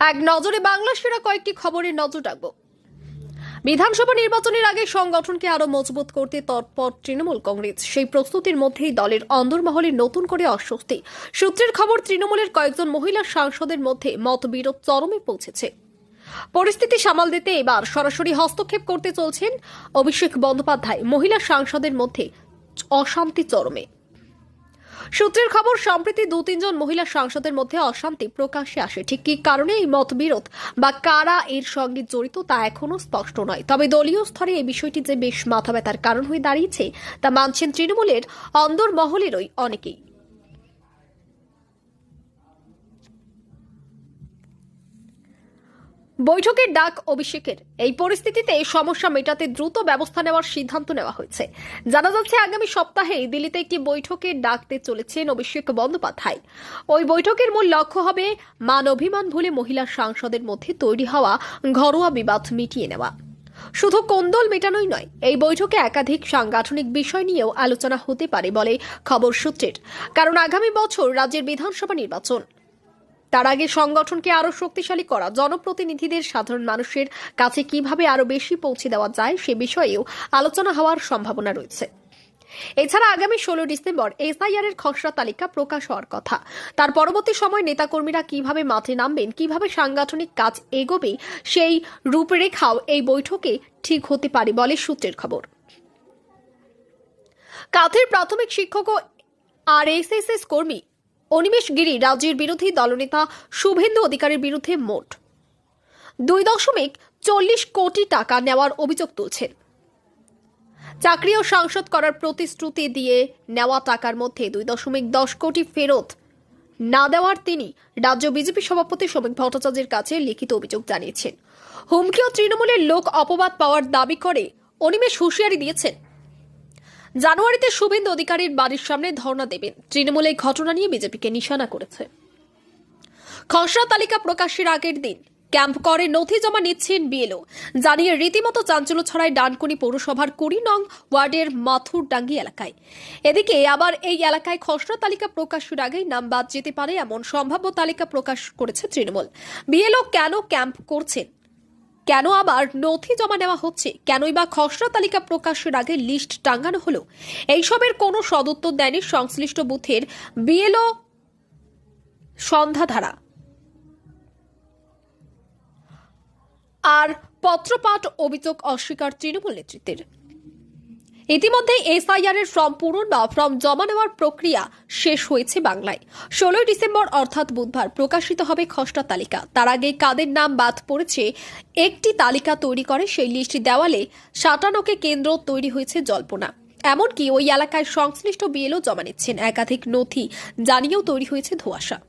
এক নজরে বাংলা সেরা কয়েকটি খবরের নজর রাখবো। বিধানসভা নির্বাচনের আগে সংগঠনকে আরো মজবুত করতে তৎপর তৃণমূল কংগ্রেস। সেই প্রস্তুতির মধ্যেই দলের অন্দরমহলে নতুন করে অস্বস্তি। সূত্রের খবর, তৃণমূলের কয়েকজন মহিলা সাংসদের মধ্যে মতবিরোধ চরমে পৌঁছেছে। পরিস্থিতি সামাল দিতে এবার সরাসরি হস্তক্ষেপ করতে চলছেন অভিষেক বন্দ্যোপাধ্যায়। মহিলা সাংসদের মধ্যে অশান্তি চরমে। সূত্রের খবর, সম্প্রতি 2-3 জন মহিলা সাংসদের মধ্যে অশান্তি প্রকাশ্যে আসে। ঠিক কী কারণে এই মতবিরোধ বা কারা এর সঙ্গে জড়িত তা এখনো স্পষ্ট নয়। তবে দলীয় স্তরে এই বিষয়টি যে বেশ মাথা ব্যথার কারণ হয়ে দাঁড়িয়েছে তা মানছেন তৃণমূলের অন্দরমহলেরই অনেকেই। বৈঠকের ডাক অভিষেকের। এই পরিস্থিতিতে সমস্যা মেটাতে দ্রুত ব্যবস্থা নেওয়ার সিদ্ধান্ত নেওয়া হয়েছে। জানা যাচ্ছে, আগামী সপ্তাহে দিল্লিতে একটি বৈঠকের ডাকতে চলেছেন অভিষেক বন্দ্যোপাধ্যায়। ওই বৈঠকের মূল লক্ষ্য হবে মান অভিমান ভুলে মহিলা সাংসদের মধ্যে তৈরি হওয়া ঘরোয়া বিবাদ মিটিয়ে নেওয়া। শুধু কোন্দল মেটানোই নয়, এই বৈঠকে একাধিক সাংগঠনিক বিষয় নিয়েও আলোচনা হতে পারে বলে খবর সূত্রের। কারণ আগামী বছর রাজ্যের বিধানসভা নির্বাচন। তার আগে সংগঠনকে আরো শক্তিশালী করা, জনপ্রতিনিধিদের সাধারণ মানুষের কাছে কিভাবে আরো বেশি পৌঁছে দেওয়া যায় সে বিষয়েও আলোচনা হওয়ার সম্ভাবনা রয়েছে। এছাড়া আগামী 16 ডিসেম্বর এসআইআর এর খসড়া তালিকা প্রকাশ হওয়ার কথা। তার পরবর্তী সময় নেতাকর্মীরা কিভাবে মাঠে নামবেন, কিভাবে সাংগঠনিক কাজ এগোবে, সেই রূপরেখাও এই বৈঠকে ঠিক হতে পারে বলে সূত্রের খবর। কাঁথের প্রাথমিক শিক্ষক ও আরএসএস কর্মী অনিমেষ গিরি রাজ্যের বিরোধী দলনেতা শুভেন্দু অধিকারীর বিরুদ্ধে মোট 2.40 কোটি টাকা নেওয়ার অভিযোগ তুলছেন। চাকরি ও সাংসদ করার প্রতিশ্রুতি দিয়ে নেওয়া টাকার মধ্যে 2.10 কোটি ফেরত না দেওয়ার তিনি রাজ্য বিজেপি সভাপতি শ্রমিক ভট্টাচার্যের কাছে লিখিত অভিযোগ জানিয়েছেন। হুমকি ও তৃণমূলের লোক অপবাদ পাওয়ার দাবি করে অনিমেষ হুঁশিয়ারি দিয়েছেন, জানুয়ারিতে শুভেন্দু অধিকারীর বাড়ির সামনে ধর্ণা দেবেন। তৃণমূল এই ঘটনা নিয়ে বিজেপিকে নিশানা করেছে। খসড়া তালিকা প্রকাশের আগের দিন ক্যাম্প করে নথি জমা নিচ্ছেন বিএলও, জানিয়ে রীতিমতো চাঞ্চল্য ছড়ায় ডানকুনি পৌরসভার 20 নং ওয়ার্ডের মাথুরডাঙ্গি এলাকায়। এদিকে আবার এই এলাকায় খসড়া তালিকা প্রকাশের আগেই নাম বাদ যেতে পারে এমন সম্ভাব্য তালিকা প্রকাশ করেছে তৃণমূল। বিএলও কেন ক্যাম্প করছেন, কেন আবার নথি জমা নেওয়া হচ্ছে, কেনই বা খসড়া তালিকা প্রকাশের আগে লিস্ট টাঙ্গানো হলো, এইসবের কোনো সদুত্তর দেয়নি সংশ্লিষ্ট বুথের বিএলও সন্ধ্যাধারা। আর পত্রপাঠ অভিযোগ অস্বীকার তৃণমূল নেতৃত্বের। ইতিমধ্যে এসআইআর এর ফর্ম পূরণ বা ফর্ম জমা নেওয়ার প্রক্রিয়া শেষ হয়েছে বাংলায়। 16 ডিসেম্বর অর্থাৎ বুধবার প্রকাশিত হবে খসড়া তালিকা। তার আগে কাদের নাম বাদ পড়েছে একটি তালিকা তৈরি করে সেই লিস্ট দেওয়ালে সাঁটানোকে কেন্দ্র তৈরি হয়েছে জল্পনা। এমনকি ওই এলাকায় সংশ্লিষ্ট বিএলও জমা নিচ্ছেন একাধিক নথি জানিয়েও তৈরি হয়েছে ধোঁয়াশা।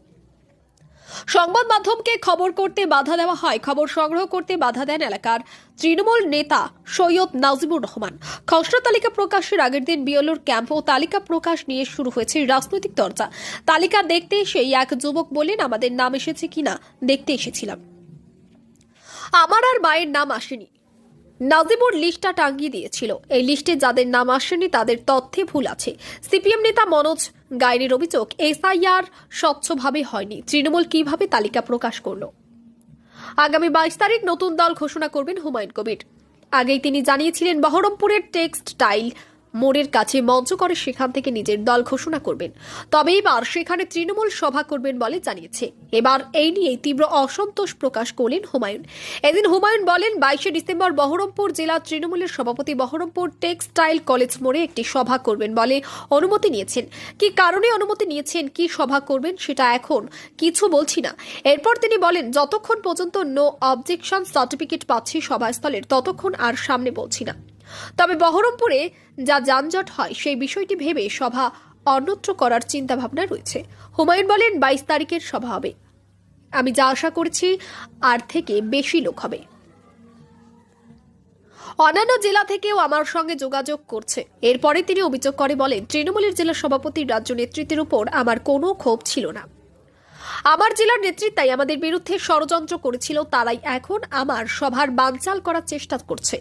সংবাদ মাধ্যমকে খবর করতে বাধা দেওয়া হয়, খবর সংগ্রহ করতে বাধা দেন এলাকার তৃণমূল নেতা সৈয়দ নাজিবুর রহমান। খসড়া তালিকা প্রকাশের আগের দিন বিএলওর ক্যাম্প ও তালিকা প্রকাশ নিয়ে শুরু হয়েছে রাজনৈতিক চর্চা। তালিকা দেখতে সেই এক যুবক বলেন, আমাদের নাম এসেছে কিনা দেখতে এসেছিলাম, আমার আর মায়ের নাম আসেনি। নাজিবুর লিস্টটা টাঙ্গিয়ে দিয়েছিল। এই লিস্টে যাদের নাম আসেনি তাদের তথ্যে ভুল আছে। সিপিএম নেতা মনোজ গাইনের অভিযোগ, এসআইআর স্বচ্ছভাবে হয়নি, তৃণমূল কিভাবে তালিকা প্রকাশ করলো। আগামী 22 তারিখ নতুন দল ঘোষণা করবেন হুমায়ুন কবির। আগেই তিনি জানিয়েছিলেন বহরমপুরের টেক্সটাইল মোড়ের কাছে মঞ্চ করে সেখান থেকে নিজের দল ঘোষণা করবেন। তবে এবার সেখানে তৃণমূল সভা করবেন বলে জানিয়েছে। এবার এই নিয়ে তীব্র অসন্তোষ প্রকাশ করলেন হুমায়ুন। এদিন হুমায়ুন বলেন, 22 ডিসেম্বর বহরমপুর জেলা তৃণমূলের সভাপতি বহরমপুর টেক্সটাইল কলেজ মোড়ে একটি সভা করবেন বলে অনুমতি নিয়েছেন। কি কারণে অনুমতি নিয়েছেন, কি সভা করবেন সেটা এখন কিছু বলছি না। এরপর তিনি বলেন, যতক্ষণ পর্যন্ত নো অবজেকশন সার্টিফিকেট পাচ্ছি সভাস্থলের ততক্ষণ আর সামনে বলছি না। তবে বহরমপুরে যা যানজট হয় সেই বিষয়টি ভেবে সভা অন্যত্র করার চিন্তা ভাবনা রয়েছে। হুমায়ুন বলেন, 22 তারিখের সভা হবে, আমি যা আশা করছি আর থেকে বেশি লোক হবে। অন্যান্য জেলা থেকেও আমার সঙ্গে যোগাযোগ করছে। এরপরে তিনি অভিযোগ করে বলেন, তৃণমূলের জেলা সভাপতির রাজ্য নেতৃত্বের উপর আমার কোনো ক্ষোভ ছিল না। আমার জেলার নেতৃত্বাই আমাদের বিরুদ্ধে ষড়যন্ত্র করেছিল, তারাই এখন আমার সভার বানচাল করার চেষ্টা করছে।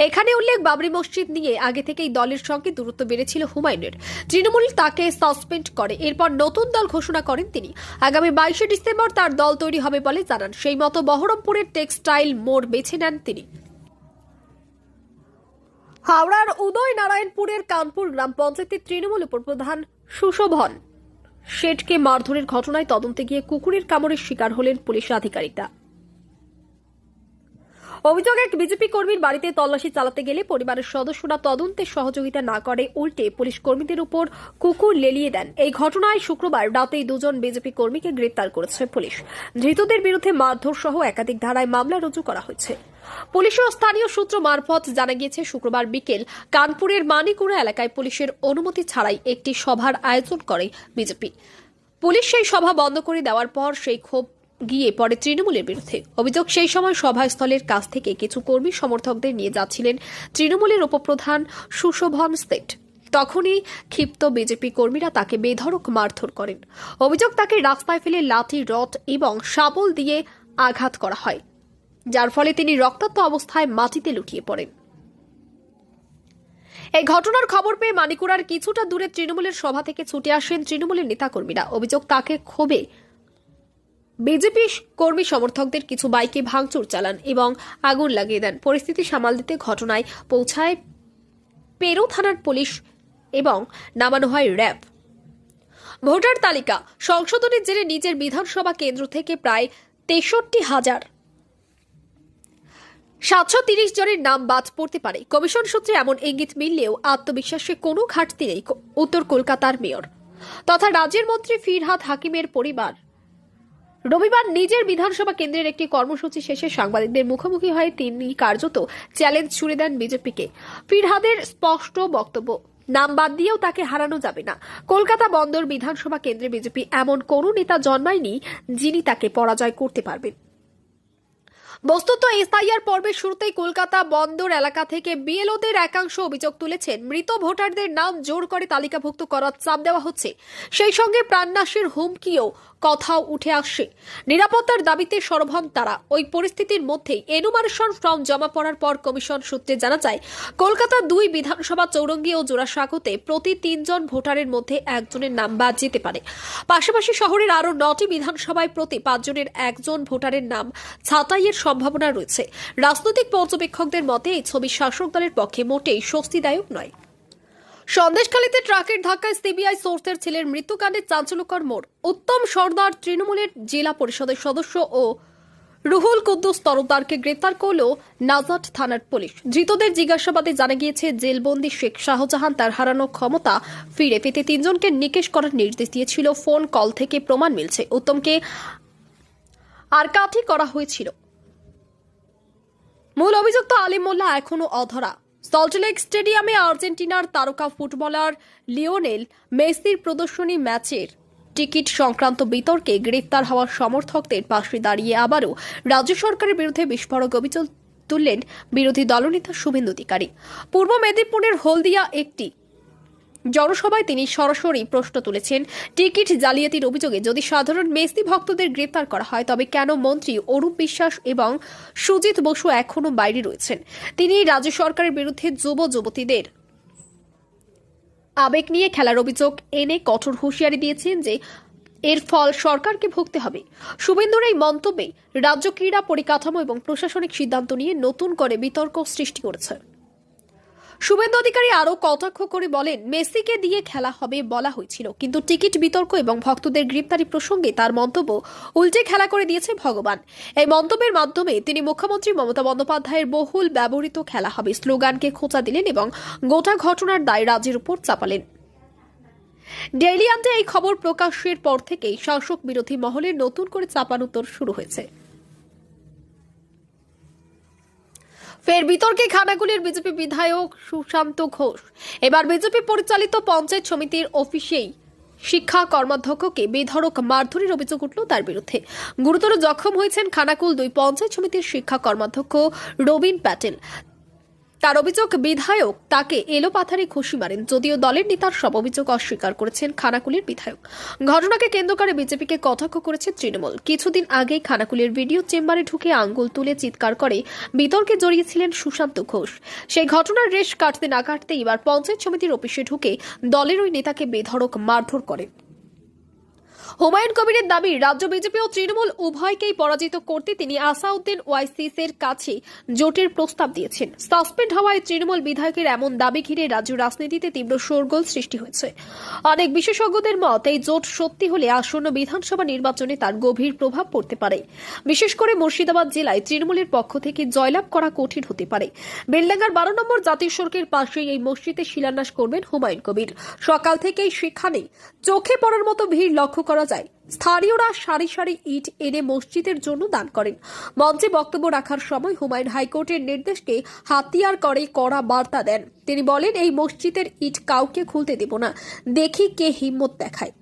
এখানে উল্লেখ, বাবরি মসজিদ নিয়ে আগে থেকেই দলের সঙ্গে দূরত্ব বেড়েছিল হুমায়ুনের। তৃণমূল তাকে সাসপেন্ড করে, এরপর নতুন দল ঘোষণা করেন তিনি। আগামী 22শে ডিসেম্বর তার দল তৈরি হবে বলে জানান। সেই মতো বহরমপুরের টেক্সটাইল মোড় বেছে নেন তিনি। হাওড়ার উদয় নারায়ণপুরের কানপুর গ্রাম পঞ্চায়েতের তৃণমূল উপপ্রধান সুশোভন শেঠকে মারধরের ঘটনায় তদন্তে গিয়ে কুকুরের কামড়ের শিকার হলেন পুলিশ আধিকারিকরা। অভিযোগ, এক বিজেপি কর্মীর বাড়িতে তল্লাশি চালাতে গেলে পরিবারের সদস্যরা তদন্তে সহযোগিতা না করে উল্টে পুলিশ কর্মীদের উপর কুকুর লেলিয়ে দেন। এই ঘটনায় শুক্রবার রাতেই দুজন বিজেপি কর্মীকে গ্রেপ্তার করেছে পুলিশ। ধৃতদের বিরুদ্ধে মারধর সহ একাধিক ধারায় মামলা রুজু করা হয়েছে। পুলিশ ও স্থানীয় সূত্র মারফত জানা গিয়েছে, শুক্রবার বিকেল কানপুরের মানিকুড়া এলাকায় পুলিশের অনুমতি ছাড়াই একটি সভার আয়োজন করে বিজেপি। পুলিশ সেই সভা বন্ধ করে দেওয়ার পর সেই ক্ষোভ গিয়ে পড়ে তৃণমূলের বিরুদ্ধে। অভিযোগ, সেই সময় সভাস্থলের কাছ থেকে কিছু কর্মী সমর্থকদের নিয়ে যাচ্ছিলেন তৃণমূলের উপপ্রধান সুশোভন শেঠ। তখনই ক্ষিপ্ত বিজেপি কর্মীরা তাকে বেধড়ক মারধর করেন। অভিযোগ, তাকে রাস্তায় ফেলে লাঠি, রড এবং শাবল দিয়ে আঘাত করা হয়, যার ফলে তিনি রক্তাক্ত অবস্থায় মাটিতে লুটিয়ে পড়েন। এই ঘটনার খবর পেয়ে মানিকুড়ার কিছুটা দূরে তৃণমূলের সভা থেকে ছুটে আসেন তৃণমূলের নেতাকর্মীরা। অভিযোগ, তাকে ক্ষোভে বিজেপি কর্মী সমর্থকদের কিছু বাইকে ভাঙচুর চালান এবং আগুন লাগিয়ে দেন। পরিস্থিতি সামাল দিতে ঘটনায় পৌঁছায় পেরো থানার পুলিশ এবং নামানো হয় র্যাব। ভোটার তালিকা সংশোধনের জেরে নিজের বিধানসভা কেন্দ্র থেকে প্রায় 63,730 জনের নাম বাদ পড়তে পারে। কমিশন সূত্রে এমন ইঙ্গিত মিললেও আত্মবিশ্বাসে কোনো ঘাটতি নেই উত্তর কলকাতার মেয়র তথা রাজ্যের মন্ত্রী ফিরহাদ হাকিমের পরিবার। রবিবার নিজের বিধানসভা কেন্দ্রের একটি কর্মসূচি শেষে সাংবাদিকদের মুখোমুখি হয়ে তিনি কার্যত চ্যালেঞ্জ ছুড়ে দেন বিজেপিকে। ফিরহাদের স্পষ্ট বক্তব্য, নাম বাদ দিয়েও তাকে হারানো যাবে না। কলকাতা বন্দর বিধানসভা কেন্দ্রে বিজেপি এমন কোনো নেতা জন্মায়নি যিনি তাকে পরাজয় করতে পারবেন। বস্তুত এসআইআর পর্বের শুরুতেই কলকাতা বন্দর এলাকা থেকে বিএলওদের একাংশ অভিযোগ তুলেছেন, মৃত ভোটারদের নাম জোর করে তালিকাভুক্ত করার চাপ দেওয়া হচ্ছে। সেই সঙ্গে প্রাণনাশের হুমকিও কথাও উঠে আসছে। নিরাপত্তার দাবিতে সরব হন তারা। ওই পরিস্থিতির মধ্যেই এনুমারেশন ফর্ম জমা পড়ার পর কমিশন সূত্রে জানা যায়, কলকাতা 2 বিধানসভা চৌরঙ্গি ও জোড়াসাঁকোতে প্রতি 3 জন ভোটারের মধ্যে একজনের নাম বাদ যেতে পারে। পাশাপাশি শহরের আরও 9টি বিধানসভায় প্রতি 5 জনের একজন ভোটারের নাম ছাঁটাইয়ের সম্ভাবনা রয়েছে। রাজনৈতিক পর্যবেক্ষকদের মতে এই ছবি শাসক দলের পক্ষে মোটেই স্বস্তিদায়ক নয়। সন্দেশখালীতে ট্রাকের ধাক্কায় সিবিআই সোর্সের ছেলের মৃত্যুকাণ্ডে চাঞ্চল্যকর মোড়। উত্তম সর্দার তৃণমূলের জেলা পরিষদের সদস্য ও রুহুল কুদ্দুস তরফদারকে গ্রেফতার করল নাজাট থানার পুলিশ। ধৃতদের জিজ্ঞাসাবাদে জানা গিয়েছে, জেলবন্দি শেখ শাহজাহান তার হারানো ক্ষমতা ফিরে পেতে 3 জনকে নিকেশ করার নির্দেশ দিয়েছিল। ফোন কল থেকে প্রমাণ মিলছে উত্তমকে আরকাঠি করা হয়েছিল। মূল অভিযুক্ত আলিম মোল্লা এখনো অধরা। সল্টলেক স্টেডিয়ামে আর্জেন্টিনার তারকা ফুটবলার লিওনেল মেসির প্রদর্শনী ম্যাচের টিকিট সংক্রান্ত বিতর্কে গ্রেফতার হওয়া সমর্থকদের পাশে দাঁড়িয়ে আবারও রাজ্য সরকারের বিরুদ্ধে বিস্ফোরক অভিযোগ তুললেন বিরোধী দলনেতা শুভেন্দু অধিকারী। পূর্ব মেদিনীপুরের হলদিয়া একটি জনসভায় তিনি সরাসরি প্রশ্ন তুলেছেন, টিকিট জালিয়াতির অভিযোগে যদি সাধারণ মেসি ভক্তদের গ্রেফতার করা হয়, তবে কেন মন্ত্রী অরূপ বিশ্বাস এবং সুজিত বসু এখনো বাইরে রয়েছেন? তিনি রাজ্য সরকারের বিরুদ্ধে যুবতীদের আবেগ নিয়ে খেলার অভিযোগ এনে কঠোর হুঁশিয়ারি দিয়েছেন যে এর ফল সরকারকে ভুগতে হবে। শুভেন্দুর এই মন্তব্যে রাজ্য ক্রীড়া পরিকাঠামো এবং প্রশাসনিক সিদ্ধান্ত নিয়ে নতুন করে বিতর্ক সৃষ্টি করেছে। শুভেন্দু অধিকারী আরও কটাক্ষ করে বলেন, মেসিকে দিয়ে খেলা হবে বলা হয়েছিল, কিন্তু টিকিট বিতর্ক এবং ভক্তদের গ্রেপ্তারি প্রসঙ্গে তার মন্তব্য উল্টে খেলা করে দিয়েছে ভগবান। এই মন্তব্যের মাধ্যমে তিনি মুখ্যমন্ত্রী মমতা বন্দ্যোপাধ্যায়ের বহুল ব্যবহৃত খেলা হবে স্লোগানকে খোঁচা দিলেন এবং গোটা ঘটনার দায় রাজ্যের উপর চাপালেন। ডেইলি আন্ডে এই খবর প্রকাশের পর থেকেই শাসক বিরোধী মহলের নতুন করে চাপানুত্তর শুরু হয়েছে। ফের বিতর্কে খানাকুলের বিজেপি বিধায়ক সুশান্ত ঘোষ। এবার বিজেপি পরিচালিত পঞ্চায়েত সমিতির অফিসেই শিক্ষা কর্মাধ্যক্ষকে বেধড়ক মারধরের অভিযোগ উঠল তার বিরুদ্ধে। গুরুতর জখম হয়েছেন খানাকুল 2 পঞ্চায়েত সমিতির শিক্ষা কর্মাধ্যক্ষ রবিন প্যাটেল। তার অভিযোগ, বিধায়ক তাকে এলোপাথারি ঘুষি মারেন। যদিও দলের নেতার সব অভিযোগ অস্বীকার করেছেন খানাকুলের বিধায়ক। ঘটনাকে কেন্দ্র করে বিজেপিকে কটাক্ষ করেছে তৃণমূল। কিছুদিন আগেই খানাকুলের ভিডিও চেম্বারে ঢুকে আঙ্গুল তুলে চিৎকার করে বিতর্কে জড়িয়েছিলেন সুশান্ত ঘোষ। সেই ঘটনার রেশ কাটতে না কাটতে এবার পঞ্চায়েত সমিতির অফিসে ঢুকে দলের ওই নেতাকে বেধড়ক মারধর করে। হুমায়ুন কবিরের দাবি, রাজ্য বিজেপি ও তৃণমূল উভয়কেই পরাজিত করতে তিনি আসাউদ্দিন ওয়াইসির কাছে জোটের প্রস্তাব দিয়েছেন। সাসপেন্ড হওয়ায় তৃণমূল বিধায়কের এমন দাবি ঘিরে রাজ্য রাজনীতিতে তীব্র শোরগোল সৃষ্টি হয়েছে। অনেক বিশেষজ্ঞদের মত, এই জোট সত্যি হলে আসন্ন বিধানসভা নির্বাচনে তার গভীর প্রভাব পড়তে পারে। বিশেষ করে মুর্শিদাবাদ জেলায় তৃণমূলের পক্ষ থেকে জয়লাভ করা কঠিন হতে পারে। বেলডাঙ্গার 12 নম্বর জাতীয় সড়কের পাশেই এই মসজিদে শিলান্যাস করবেন হুমায়ুন কবির। সকাল থেকেই সেখানে চোখে পড়ার মতো ভিড় লক্ষ্য করা যায়। স্থানীয়রা সারি সারি ইট এনে মসজিদের জন্য দান করেন। মঞ্চে বক্তব্য রাখার সময় হুমায়ুন হাইকোর্টের নির্দেশকে হাতিয়ার করে কড়া বার্তা দেন। তিনি বলেন, এই মসজিদের ইট কাউকে খুলতে দেব না, দেখি কে হিম্মত দেখায়।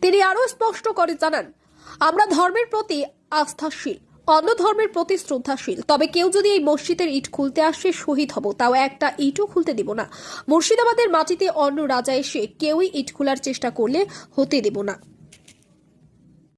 তিনি আরো স্পষ্ট করে জানান, আমরা ধর্মের প্রতি আস্থাশীল, অন্য ধর্মের প্রতি শ্রদ্ধাশীল। তবে কেউ যদি এই মসজিদের ইট খুলতে আসে, শহীদ হব, তাও একটা ইটও খুলতে দেব না। মুর্শিদাবাদের মাটিতে অন্য রাজা এসে কেউই ইট খোলার চেষ্টা করলে হতে দেব না।